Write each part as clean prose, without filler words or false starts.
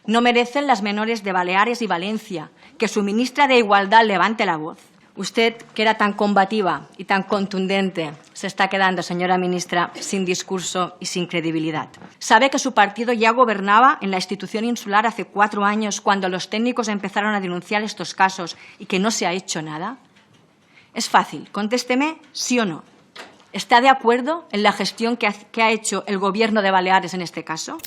No merecen las menores de Baleares y Valencia que su ministra de Igualdad levante la voz. Usted, que era tan combativa y tan contundente, se está quedando, señora ministra, sin discurso y sin credibilidad. ¿Sabe que su partido ya gobernaba en la institución insular hace 4 años cuando los técnicos empezaron a denunciar estos casos y que no se ha hecho nada? Es fácil, contésteme sí o no. ¿Está de acuerdo en la gestión que ha hecho el Gobierno de Baleares en este caso?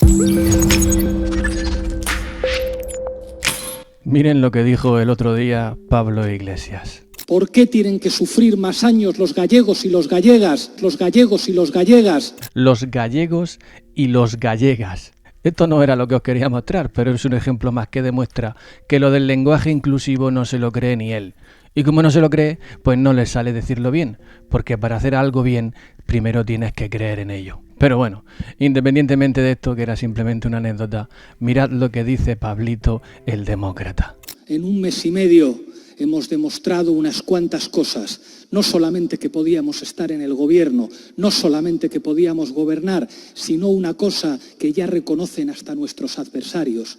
Miren lo que dijo el otro día Pablo Iglesias. ¿Por qué tienen que sufrir más años los gallegos y los gallegas? Los gallegos y los gallegas. Los gallegos y los gallegas. Esto no era lo que os quería mostrar, pero es un ejemplo más que demuestra que lo del lenguaje inclusivo no se lo cree ni él. Y como no se lo cree, pues no le sale decirlo bien, porque para hacer algo bien, primero tienes que creer en ello. Pero bueno, independientemente de esto, que era simplemente una anécdota, mirad lo que dice Pablito el demócrata. En 1 mes y medio hemos demostrado unas cuantas cosas. No solamente que podíamos estar en el gobierno, no solamente que podíamos gobernar, sino una cosa que ya reconocen hasta nuestros adversarios,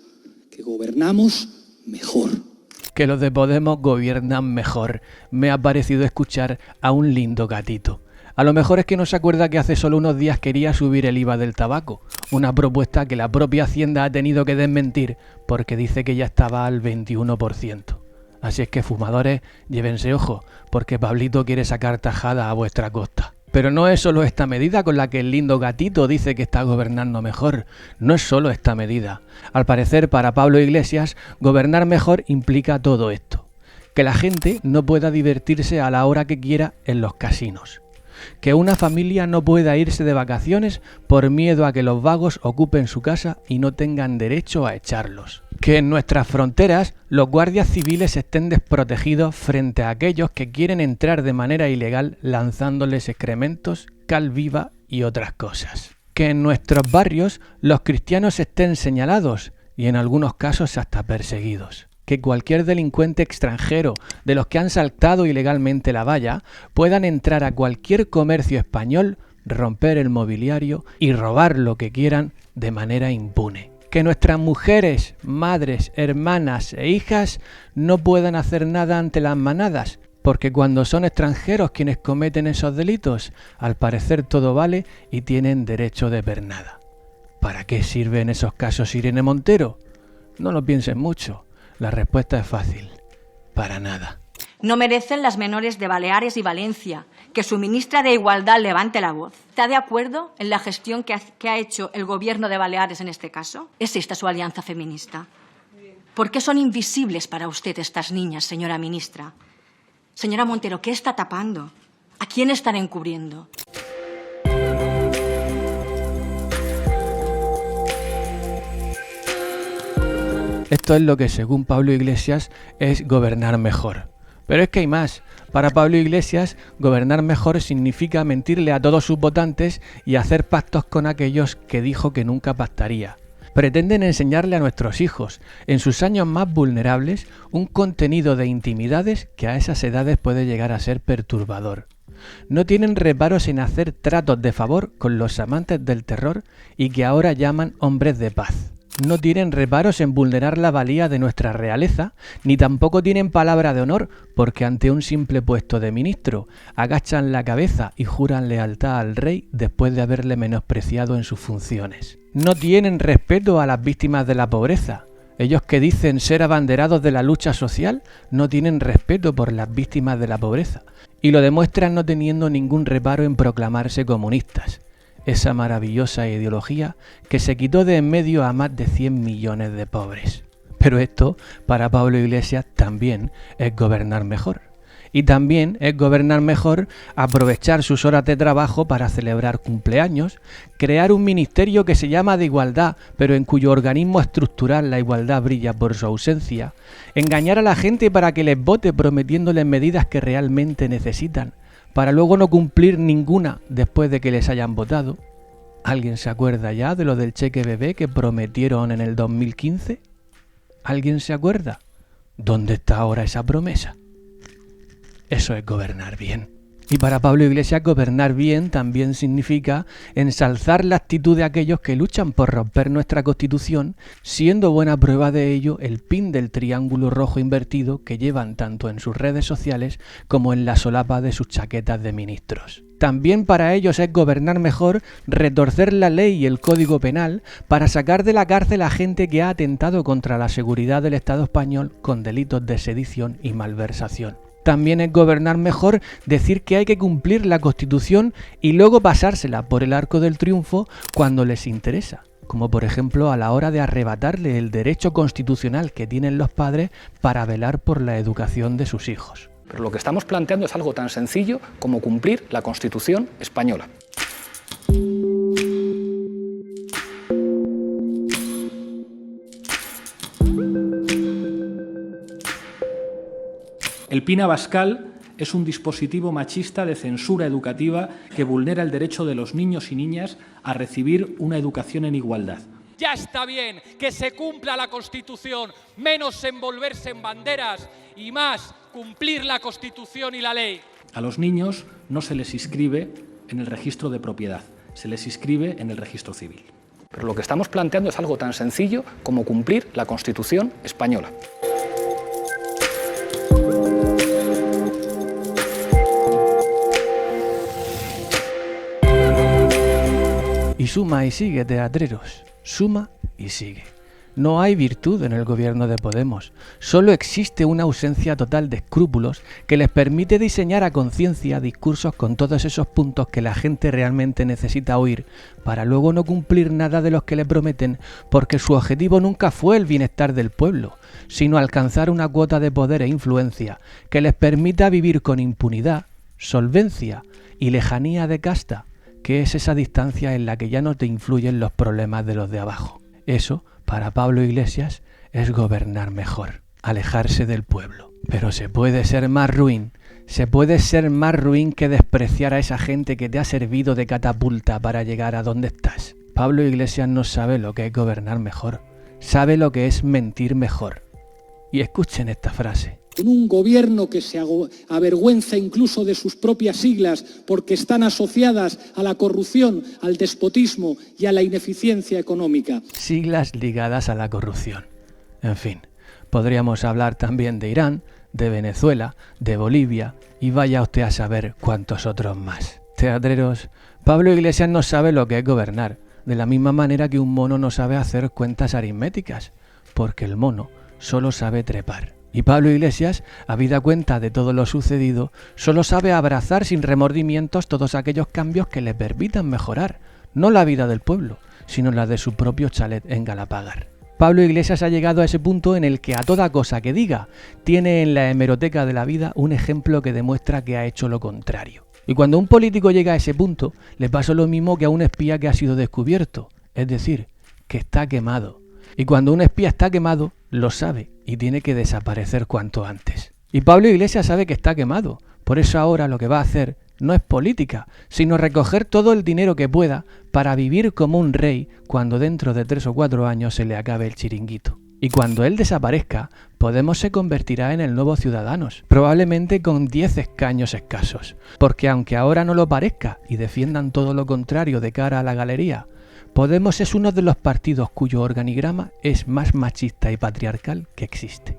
que gobernamos mejor. Que los de Podemos gobiernan mejor. Me ha parecido escuchar a un lindo gatito. A lo mejor es que no se acuerda que hace solo unos días quería subir el IVA del tabaco, una propuesta que la propia Hacienda ha tenido que desmentir porque dice que ya estaba al 21%. Así es que, fumadores, llévense ojo, porque Pablito quiere sacar tajada a vuestra costa. Pero no es solo esta medida con la que el lindo gatito dice que está gobernando mejor. No es solo esta medida. Al parecer, para Pablo Iglesias, gobernar mejor implica todo esto. Que la gente no pueda divertirse a la hora que quiera en los casinos. Que una familia no pueda irse de vacaciones por miedo a que los vagos ocupen su casa y no tengan derecho a echarlos. Que en nuestras fronteras los guardias civiles estén desprotegidos frente a aquellos que quieren entrar de manera ilegal lanzándoles excrementos, cal viva y otras cosas. Que en nuestros barrios los cristianos estén señalados y en algunos casos hasta perseguidos. Que cualquier delincuente extranjero de los que han saltado ilegalmente la valla puedan entrar a cualquier comercio español, romper el mobiliario y robar lo que quieran de manera impune. Que nuestras mujeres, madres, hermanas e hijas no puedan hacer nada ante las manadas, porque cuando son extranjeros quienes cometen esos delitos, al parecer todo vale y tienen derecho de pernada. ¿Para qué sirve en esos casos Irene Montero? No lo piensen mucho. La respuesta es fácil. Para nada. No merecen las menores de Baleares y Valencia que su ministra de Igualdad levante la voz. ¿Está de acuerdo en la gestión que ha hecho el Gobierno de Baleares en este caso? ¿Es esta su alianza feminista? ¿Por qué son invisibles para usted estas niñas, señora ministra? Señora Montero, ¿qué está tapando? ¿A quién están encubriendo? Esto es lo que, según Pablo Iglesias, es gobernar mejor. Pero es que hay más. Para Pablo Iglesias, gobernar mejor significa mentirle a todos sus votantes y hacer pactos con aquellos que dijo que nunca pactaría. Pretenden enseñarle a nuestros hijos, en sus años más vulnerables, un contenido de intimidades que a esas edades puede llegar a ser perturbador. No tienen reparos en hacer tratos de favor con los amantes del terror y que ahora llaman hombres de paz. No tienen reparos en vulnerar la valía de nuestra realeza, ni tampoco tienen palabra de honor, porque ante un simple puesto de ministro agachan la cabeza y juran lealtad al rey después de haberle menospreciado en sus funciones. No tienen respeto a las víctimas de la pobreza. Ellos que dicen ser abanderados de la lucha social no tienen respeto por las víctimas de la pobreza, y lo demuestran no teniendo ningún reparo en proclamarse comunistas. Esa maravillosa ideología que se quitó de en medio a más de 100 millones de pobres. Pero esto, para Pablo Iglesias, también es gobernar mejor. Y también es gobernar mejor aprovechar sus horas de trabajo para celebrar cumpleaños, crear un ministerio que se llama de igualdad, pero en cuyo organismo estructural la igualdad brilla por su ausencia, engañar a la gente para que les vote prometiéndoles medidas que realmente necesitan, para luego no cumplir ninguna después de que les hayan votado. ¿Alguien se acuerda ya de lo del cheque bebé que prometieron en el 2015? ¿Alguien se acuerda? ¿Dónde está ahora esa promesa? Eso es gobernar bien. Y para Pablo Iglesias gobernar bien también significa ensalzar la actitud de aquellos que luchan por romper nuestra Constitución, siendo buena prueba de ello el pin del triángulo rojo invertido que llevan tanto en sus redes sociales como en la solapa de sus chaquetas de ministros. También para ellos es gobernar mejor retorcer la ley y el Código Penal para sacar de la cárcel a gente que ha atentado contra la seguridad del Estado español con delitos de sedición y malversación. También es gobernar mejor decir que hay que cumplir la Constitución y luego pasársela por el arco del triunfo cuando les interesa, como por ejemplo a la hora de arrebatarle el derecho constitucional que tienen los padres para velar por la educación de sus hijos. Pero lo que estamos planteando es algo tan sencillo como cumplir la Constitución española. El PIN Abascal es un dispositivo machista de censura educativa que vulnera el derecho de los niños y niñas a recibir una educación en igualdad. Ya está bien que se cumpla la Constitución, menos envolverse en banderas y más cumplir la Constitución y la ley. A los niños no se les inscribe en el registro de propiedad, se les inscribe en el registro civil. Pero lo que estamos planteando es algo tan sencillo como cumplir la Constitución española. Y suma y sigue, teatreros. Suma y sigue. No hay virtud en el gobierno de Podemos. Solo existe una ausencia total de escrúpulos que les permite diseñar a conciencia discursos con todos esos puntos que la gente realmente necesita oír para luego no cumplir nada de los que le prometen porque su objetivo nunca fue el bienestar del pueblo, sino alcanzar una cuota de poder e influencia que les permita vivir con impunidad, solvencia y lejanía de casta, que es esa distancia en la que ya no te influyen los problemas de los de abajo. Eso, para Pablo Iglesias, es gobernar mejor, alejarse del pueblo. Pero se puede ser más ruin que despreciar a esa gente que te ha servido de catapulta para llegar a donde estás. Pablo Iglesias no sabe lo que es gobernar mejor, sabe lo que es mentir mejor. Y escuchen esta frase. En un gobierno que se avergüenza incluso de sus propias siglas porque están asociadas a la corrupción, al despotismo y a la ineficiencia económica. Siglas ligadas a la corrupción. En fin, podríamos hablar también de Irán, de Venezuela, de Bolivia y vaya usted a saber cuántos otros más. Teatreros, Pablo Iglesias no sabe lo que es gobernar, de la misma manera que un mono no sabe hacer cuentas aritméticas, porque el mono solo sabe trepar. Y Pablo Iglesias, habida cuenta de todo lo sucedido, solo sabe abrazar sin remordimientos todos aquellos cambios que le permitan mejorar, no la vida del pueblo, sino la de su propio chalet en Galapagar. Pablo Iglesias ha llegado a ese punto en el que a toda cosa que diga, tiene en la hemeroteca de la vida un ejemplo que demuestra que ha hecho lo contrario. Y cuando un político llega a ese punto, le pasa lo mismo que a un espía que ha sido descubierto, es decir, que está quemado. Y cuando un espía está quemado, lo sabe y tiene que desaparecer cuanto antes. Y Pablo Iglesias sabe que está quemado, por eso ahora lo que va a hacer no es política, sino recoger todo el dinero que pueda para vivir como un rey cuando dentro de 3 o 4 años se le acabe el chiringuito. Y cuando él desaparezca, Podemos se convertirá en el nuevo Ciudadanos, probablemente con 10 escaños escasos, porque aunque ahora no lo parezca y defiendan todo lo contrario de cara a la galería, Podemos es uno de los partidos cuyo organigrama es más machista y patriarcal que existe.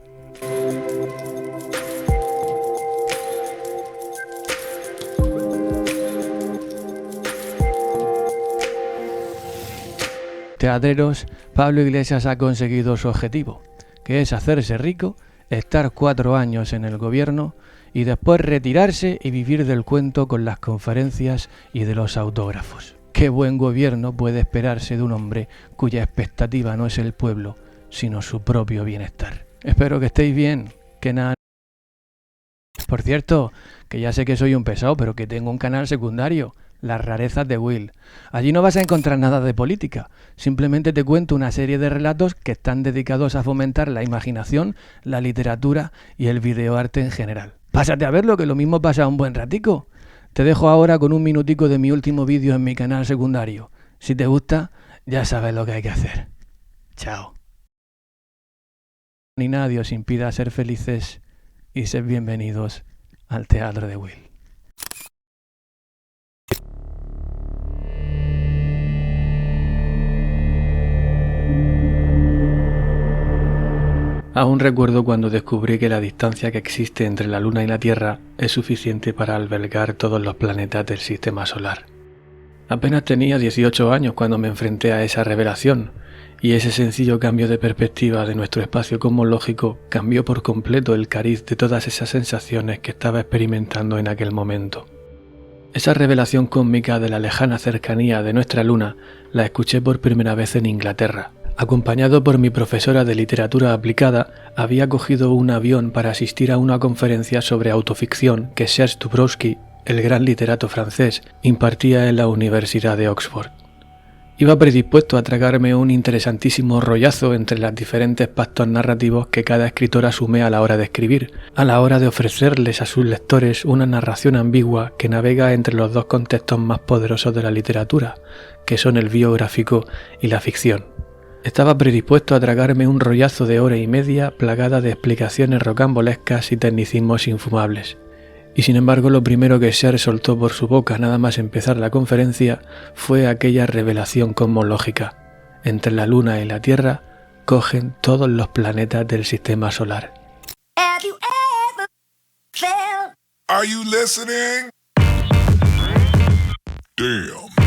Teatreros, Pablo Iglesias ha conseguido su objetivo, que es hacerse rico, estar 4 años en el gobierno y después retirarse y vivir del cuento con las conferencias y de los autógrafos. Qué buen gobierno puede esperarse de un hombre cuya expectativa no es el pueblo, sino su propio bienestar. Espero que estéis bien, que nada... Por cierto, que ya sé que soy un pesado, pero que tengo un canal secundario, Las Rarezas de Will. Allí no vas a encontrar nada de política, simplemente te cuento una serie de relatos que están dedicados a fomentar la imaginación, la literatura y el videoarte en general. Pásate a verlo, que lo mismo pasa un buen ratico. Te dejo ahora con un minutico de mi último vídeo en mi canal secundario. Si te gusta, ya sabes lo que hay que hacer. Chao. Ni nadie os impida ser felices y ser bienvenidos al Teatro de Will. Aún recuerdo cuando descubrí que la distancia que existe entre la Luna y la Tierra es suficiente para albergar todos los planetas del Sistema Solar. Apenas tenía 18 años cuando me enfrenté a esa revelación, y ese sencillo cambio de perspectiva de nuestro espacio cosmológico cambió por completo el cariz de todas esas sensaciones que estaba experimentando en aquel momento. Esa revelación cósmica de la lejana cercanía de nuestra Luna la escuché por primera vez en Inglaterra. Acompañado por mi profesora de literatura aplicada, había cogido un avión para asistir a una conferencia sobre autoficción que Serge Dubrowski, el gran literato francés, impartía en la Universidad de Oxford. Iba predispuesto a tragarme un interesantísimo rollazo entre los diferentes pactos narrativos que cada escritor asume a la hora de escribir, a la hora de ofrecerles a sus lectores una narración ambigua que navega entre los dos contextos más poderosos de la literatura, que son el biográfico y la ficción. Estaba predispuesto a tragarme un rollazo de hora y media plagada de explicaciones rocambolescas y tecnicismos infumables. Y sin embargo lo primero que Serge soltó por su boca nada más empezar la conferencia fue aquella revelación cosmológica. Entre la Luna y la Tierra cogen todos los planetas del Sistema Solar. Are you listening? Damn.